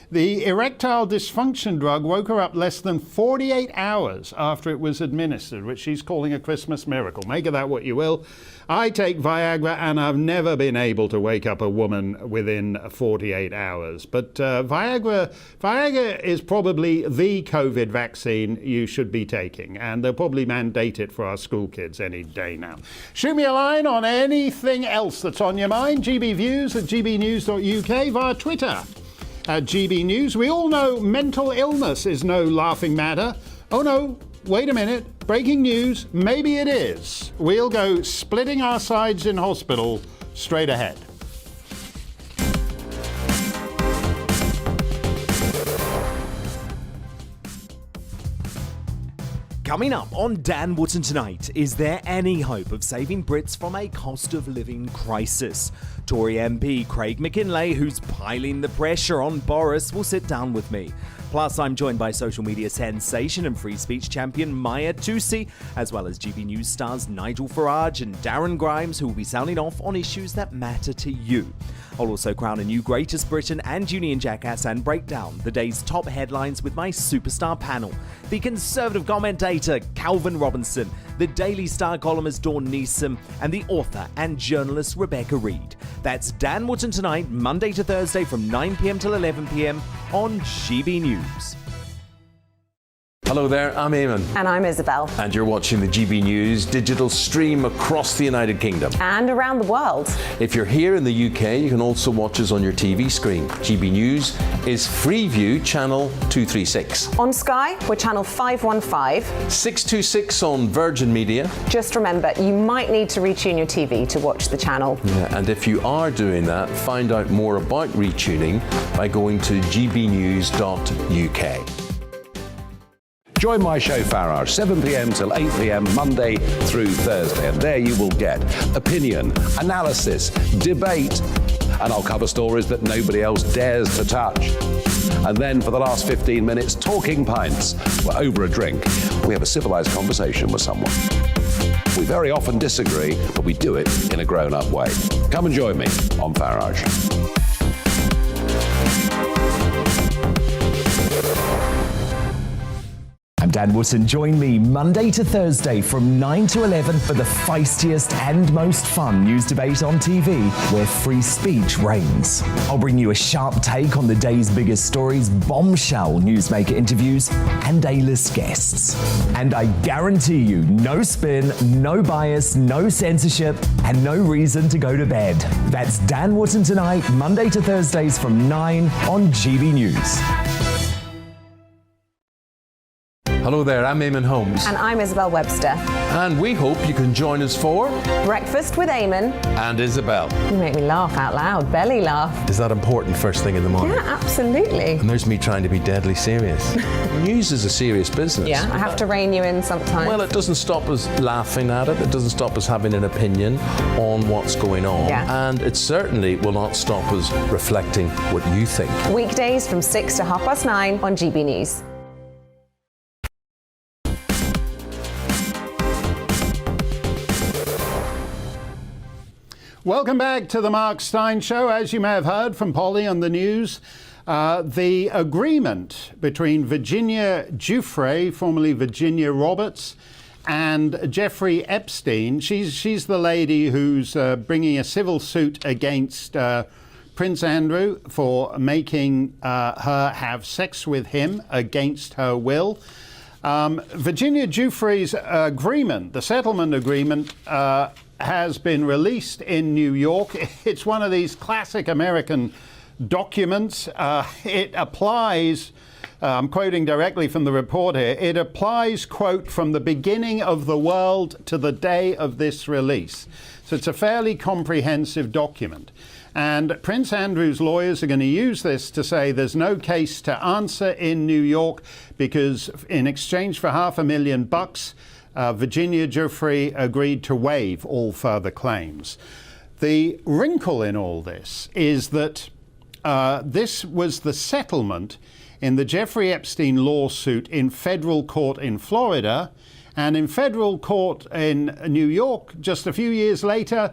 The erectile dysfunction drug woke her up less than 48 hours after it was administered, which she's calling a Christmas miracle. Make of that what you will. I take Viagra and I've never been able to wake up a woman within 48 hours. But Viagra is probably the COVID vaccine you should be taking, and they'll probably mandate it for our school kids any day now. Shoot me a line on anything else that's on your mind. GBViews at gbnews.uk, via Twitter at GBNews. We all know mental illness is no laughing matter. Oh no, wait a minute. Breaking news, maybe it is. We'll go splitting our sides in hospital straight ahead. Coming up on Dan Wootton Tonight, is there any hope of saving Brits from a cost of living crisis? Tory MP Craig McKinlay, who's piling the pressure on Boris, will sit down with me. Plus, I'm joined by social media sensation and free speech champion Maya Tusi, as well as GB News stars Nigel Farage and Darren Grimes, who will be sounding off on issues that matter to you. I'll also crown a new Greatest Britain and Union Jackass and break down the day's top headlines with my superstar panel. The Conservative commentator Calvin Robinson, the Daily Star columnist Dawn Neeson, and the author and journalist Rebecca Reid. That's Dan Wootton Tonight, Monday to Thursday from 9 p.m. till 11 p.m. on GB News. Hello there, I'm Eamon. And I'm Isabel. And you're watching the GB News digital stream across the United Kingdom. And around the world. If you're here in the UK, you can also watch us on your TV screen. GB News is Freeview Channel 236. On Sky, we're Channel 515. 626 on Virgin Media. Just remember, you might need to retune your TV to watch the channel. Yeah, and if you are doing that, find out more about retuning by going to gbnews.uk. Join my show Farage, 7 p.m. till 8 p.m. Monday through Thursday, and there you will get opinion, analysis, debate, and I'll cover stories that nobody else dares to touch. And then for the last 15 minutes, talking pints. We're over a drink. We have a civilized conversation with someone. We very often disagree, but we do it in a grown-up way. Come and join me on Farage. I'm Dan Wootton. Join me Monday to Thursday from 9 to 11 for the feistiest and most fun news debate on TV, where free speech reigns. I'll bring you a sharp take on the day's biggest stories, bombshell newsmaker interviews, and A-list guests. And I guarantee you, no spin, no bias, no censorship, and no reason to go to bed. That's Dan Wootton Tonight, Monday to Thursdays from 9 on GB News. Hello there, I'm Eamon Holmes. And I'm Isabel Webster. And we hope you can join us for Breakfast with Eamon. And Isabel. You make me laugh out loud, belly laugh. Is that important first thing in the morning? Yeah, absolutely. And there's me trying to be deadly serious. News is a serious business. Yeah, I have to rein you in sometimes. Well, it doesn't stop us laughing at it. It doesn't stop us having an opinion on what's going on. Yeah. And it certainly will not stop us reflecting what you think. Weekdays from 6 to 9:30 on GB News. Welcome back to the Mark Steyn Show. As you may have heard from Polly on the news, the agreement between Virginia Giuffre, formerly Virginia Roberts, and Jeffrey Epstein, she's the lady who's bringing a civil suit against Prince Andrew for making her have sex with him against her will. Virginia Giuffre's agreement, the settlement agreement, has been released in New York. It's one of these classic American documents. It applies, I'm quoting directly from the report here, it applies, quote, from the beginning of the world to the day of this release. So it's a fairly comprehensive document. And Prince Andrew's lawyers are going to use this to say there's no case to answer in New York because in exchange for $500,000, Virginia Giuffre agreed to waive all further claims. The wrinkle in all this is that this was the settlement in the Jeffrey Epstein lawsuit in federal court in Florida, and in federal court in New York just a few years later,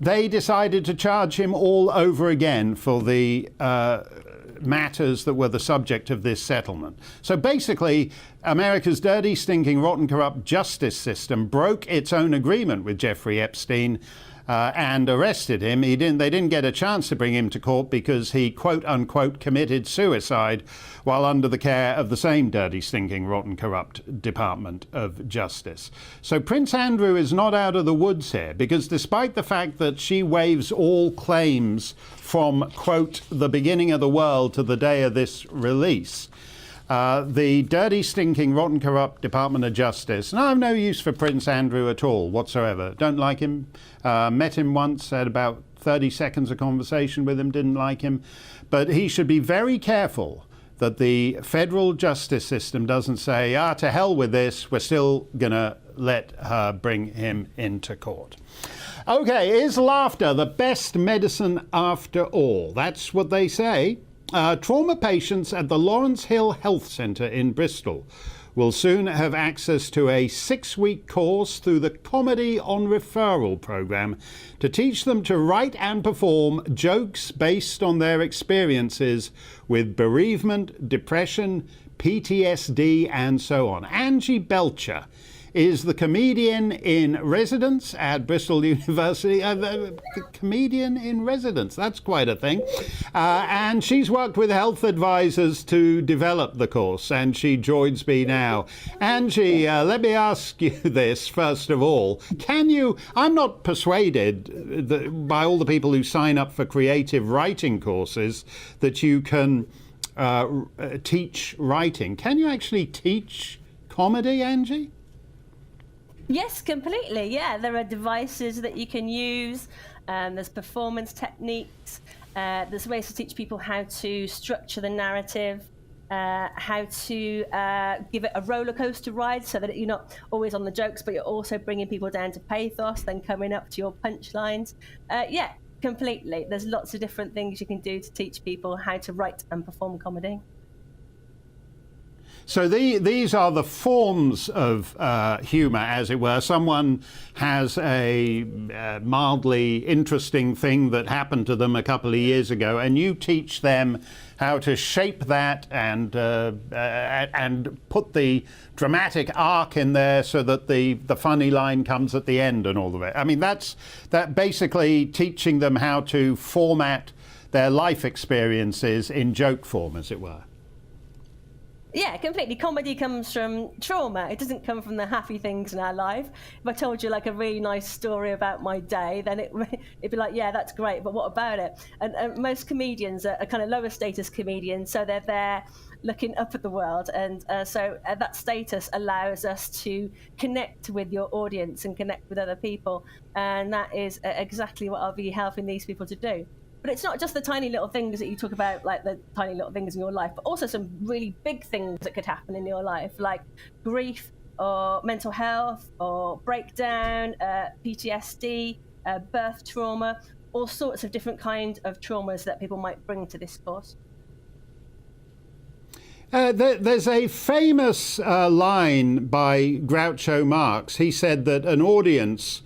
they decided to charge him all over again for the matters that were the subject of this settlement. So basically, America's dirty, stinking, rotten, corrupt justice system broke its own agreement with Jeffrey Epstein and arrested him. They didn't get a chance to bring him to court because he, quote unquote, committed suicide while under the care of the same dirty, stinking, rotten, corrupt Department of Justice. So Prince Andrew is not out of the woods here, because despite the fact that she waives all claims from, quote, the beginning of the world to the day of this release, the dirty, stinking, rotten, corrupt Department of Justice, and I have no use for Prince Andrew at all whatsoever. Don't like him. Met him once, had about 30 seconds of conversation with him, didn't like him. But he should be very careful that the federal justice system doesn't say, to hell with this, we're still going to let her bring him into court. Okay, is laughter the best medicine after all? That's what they say. Trauma patients at the Lawrence Hill Health Centre in Bristol will soon have access to a 6-week course through the Comedy on Referral programme to teach them to write and perform jokes based on their experiences with bereavement, depression, PTSD and so on. Angie Belcher is the comedian in residence at Bristol University. Comedian in residence, that's quite a thing. And she's worked with health advisors to develop the course, and she joins me now. Angie, let me ask you this first of all. I'm not persuaded that by all the people who sign up for creative writing courses that you can teach writing. Can you actually teach comedy, Angie? Yes, completely. Yeah, there are devices that you can use. There's performance techniques. There's ways to teach people how to structure the narrative, how to give it a roller coaster ride so that you're not always on the jokes, but you're also bringing people down to pathos, then coming up to your punchlines. Yeah, completely. There's lots of different things you can do to teach people how to write and perform comedy. So these are the forms of humour, as it were. Someone has a mildly interesting thing that happened to them a couple of years ago, and you teach them how to shape that and put the dramatic arc in there so that the funny line comes at the end and all of it. I mean, that basically teaching them how to format their life experiences in joke form, as it were. Yeah, completely. Comedy comes from trauma. It doesn't come from the happy things in our life. If I told you like a really nice story about my day, then it'd be like, yeah, that's great, but what about it? And most comedians are kind of lower status comedians, so they're there looking up at the world. And so that status allows us to connect with your audience and connect with other people. And that is exactly what I'll be helping these people to do. But it's not just the tiny little things that you talk about, like the tiny little things in your life, but also some really big things that could happen in your life, like grief or mental health or breakdown, PTSD, birth trauma, all sorts of different kinds of traumas that people might bring to this course. There's a famous line by Groucho Marx. He said that an audience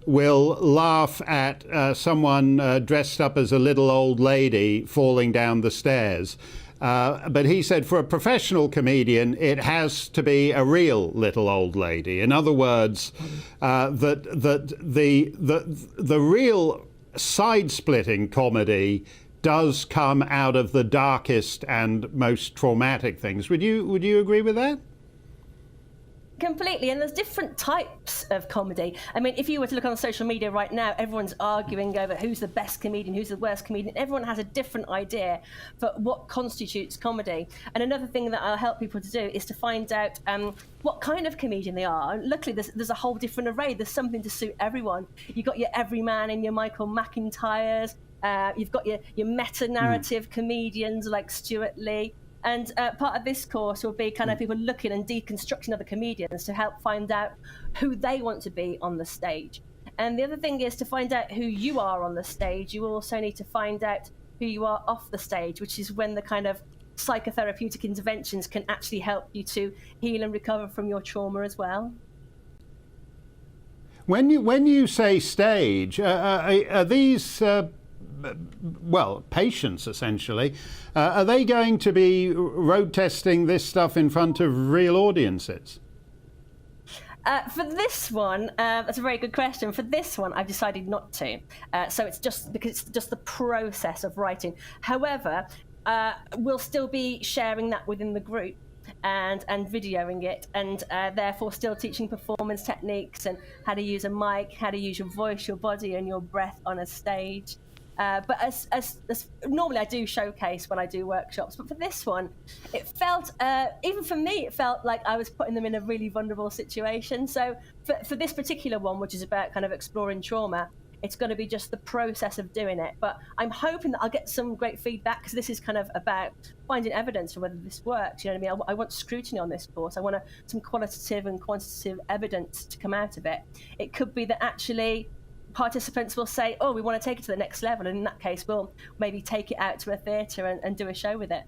will laugh at someone dressed up as a little old lady falling down the stairs. But he said for a professional comedian, it has to be a real little old lady. In other words, that the real side-splitting comedy does come out of the darkest and most traumatic things. Would you agree with that? Completely, and there's different types of comedy. I mean, if you were to look on social media right now, everyone's arguing over who's the best comedian, who's the worst comedian. Everyone has a different idea for what constitutes comedy. And another thing that I'll help people to do is to find out what kind of comedian they are. And luckily, there's a whole different array. There's something to suit everyone. You've got your everyman and your Michael McIntyres. You've got your meta-narrative comedians like Stuart Lee. And part of this course will be kind of people looking and deconstructing other comedians to help find out who they want to be on the stage. And the other thing is to find out who you are on the stage. You also need to find out who you are off the stage, which is when the kind of psychotherapeutic interventions can actually help you to heal and recover from your trauma as well. When you say stage, are these patients, essentially. Are they going to be road testing this stuff in front of real audiences? For this one, that's a very good question. For this one, I've decided not to. So it's just because it's just the process of writing. However, we'll still be sharing that within the group and videoing it, and therefore still teaching performance techniques and how to use a mic, how to use your voice, your body, and your breath on a stage. But as normally I do showcase when I do workshops, but for this one, it felt, even for me, it felt like I was putting them in a really vulnerable situation. So for this particular one, which is about kind of exploring trauma, it's going to be just the process of doing it. But I'm hoping that I'll get some great feedback, because this is kind of about finding evidence for whether this works. You know what I mean? I want scrutiny on this course. I want some qualitative and quantitative evidence to come out of it. It could be that actually participants will say, oh, we want to take it to the next level, and in that case we'll maybe take it out to a theatre and do a show with it.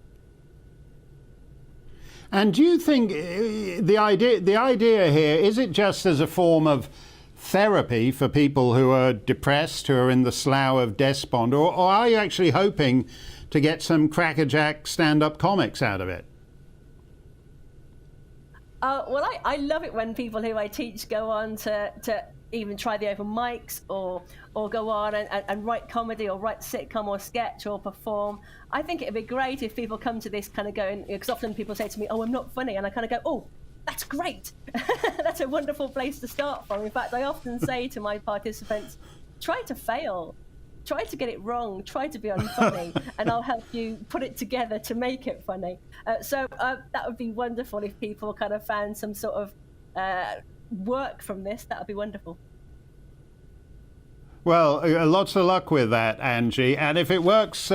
And do you think the idea here, is it just as a form of therapy for people who are depressed, who are in the slough of despond, or are you actually hoping to get some crackerjack stand-up comics out of it? Well, I love it when people who I teach go on to even try the open mics or go on and write comedy or write sitcom or sketch or perform. I think it'd be great if people come to this kind of going, because often people say to me, oh, I'm not funny, and I kind of go, oh, that's great. That's a wonderful place to start from. In fact, I often say to my participants, try to fail, try to get it wrong, try to be unfunny, and I'll help you put it together to make it funny. So that would be wonderful if people kind of found some sort of work from this. That would be wonderful. Well, lots of luck with that, Angie. And if it works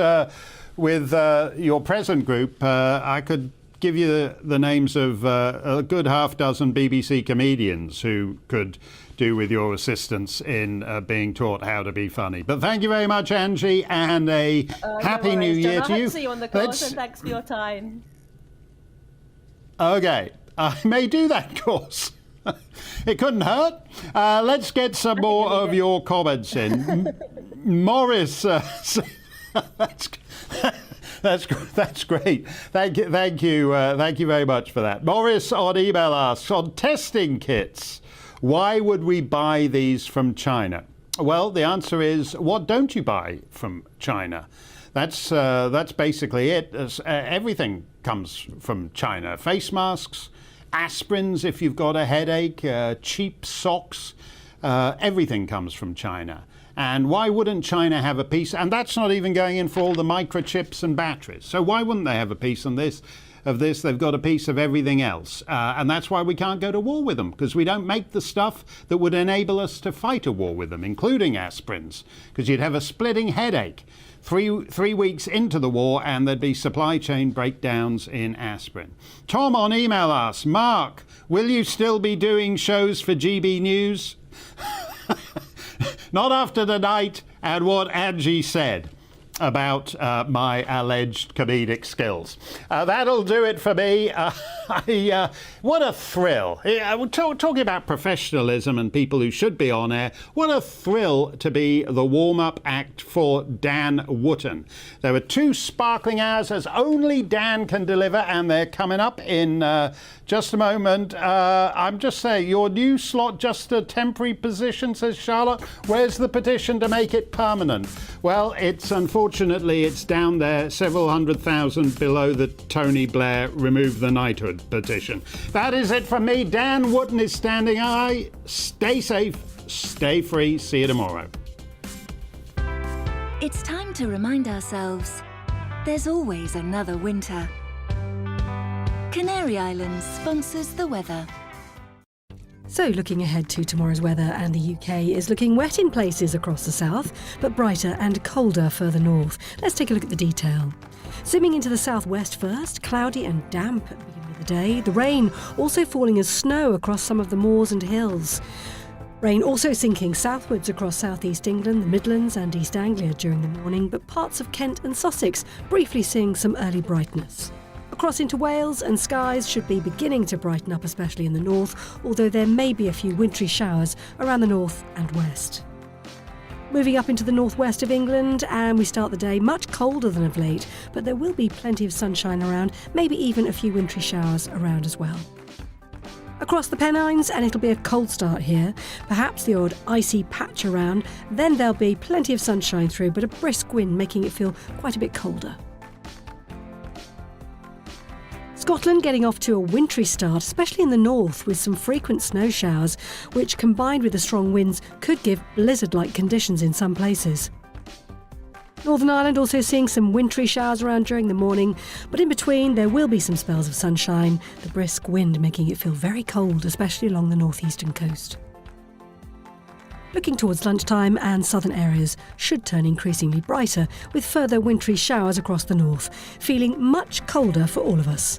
with your present group, I could give you the names of a good half dozen BBC comedians who could do with your assistance in being taught how to be funny. But thank you very much, Angie, and a happy New Year to you. I hope to see you on the course, and thanks for your time. Okay, I may do that course. It couldn't hurt. Let's get some more of your comments in. Morris, that's great. Thank you very much for that. Morris on email asks, on testing kits, why would we buy these from China? Well, the answer is, what don't you buy from China? That's basically it. Everything comes from China. Face masks, aspirins if you've got a headache, cheap socks, everything comes from China. And why wouldn't China have a piece? And that's not even going in for all the microchips and batteries. So why wouldn't they have a piece on this? Of this, they've got a piece of everything else. And that's why we can't go to war with them, because we don't make the stuff that would enable us to fight a war with them, including aspirins, because you'd have a splitting headache 3 weeks into the war, and there'd be supply chain breakdowns in aspirin. Tom on email asks, Mark, will you still be doing shows for GBNews? Not after tonight and what Angie said about my alleged comedic skills. That'll do it for me. What a thrill. Talking about professionalism and people who should be on air, what a thrill to be the warm-up act for Dan Wootton. There were 2 sparkling hours as only Dan can deliver, and they're coming up in just a moment. I'm just saying, your new slot, just a temporary position, says Charlotte. Where's the petition to make it permanent? Well, unfortunately, it's down there, several 100,000 below the Tony Blair remove the knighthood petition. That is it from me. Dan Wootton is standing by. Stay safe, stay free. See you tomorrow. It's time to remind ourselves there's always another winter. Canary Islands sponsors the weather. So looking ahead to tomorrow's weather, and the UK is looking wet in places across the south, but brighter and colder further north. Let's take a look at the detail. Zooming into the southwest first, cloudy and damp at the beginning of the day. The rain also falling as snow across some of the moors and hills. Rain also sinking southwards across southeast England, the Midlands and East Anglia during the morning, but parts of Kent and Sussex briefly seeing some early brightness. Across into Wales, and skies should be beginning to brighten up, especially in the north, although there may be a few wintry showers around the north and west. Moving up into the northwest of England, and we start the day much colder than of late, but there will be plenty of sunshine around, maybe even a few wintry showers around as well. Across the Pennines, and it'll be a cold start here, perhaps the odd icy patch around, then there'll be plenty of sunshine through, but a brisk wind making it feel quite a bit colder. Scotland getting off to a wintry start, especially in the north, with some frequent snow showers, which combined with the strong winds could give blizzard-like conditions in some places. Northern Ireland also seeing some wintry showers around during the morning, but in between there will be some spells of sunshine, the brisk wind making it feel very cold, especially along the northeastern coast. Looking towards lunchtime, and southern areas should turn increasingly brighter, with further wintry showers across the north, feeling much colder for all of us.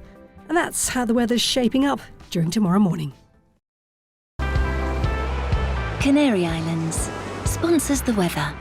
And that's how the weather's shaping up during tomorrow morning. Canary Islands sponsors the weather.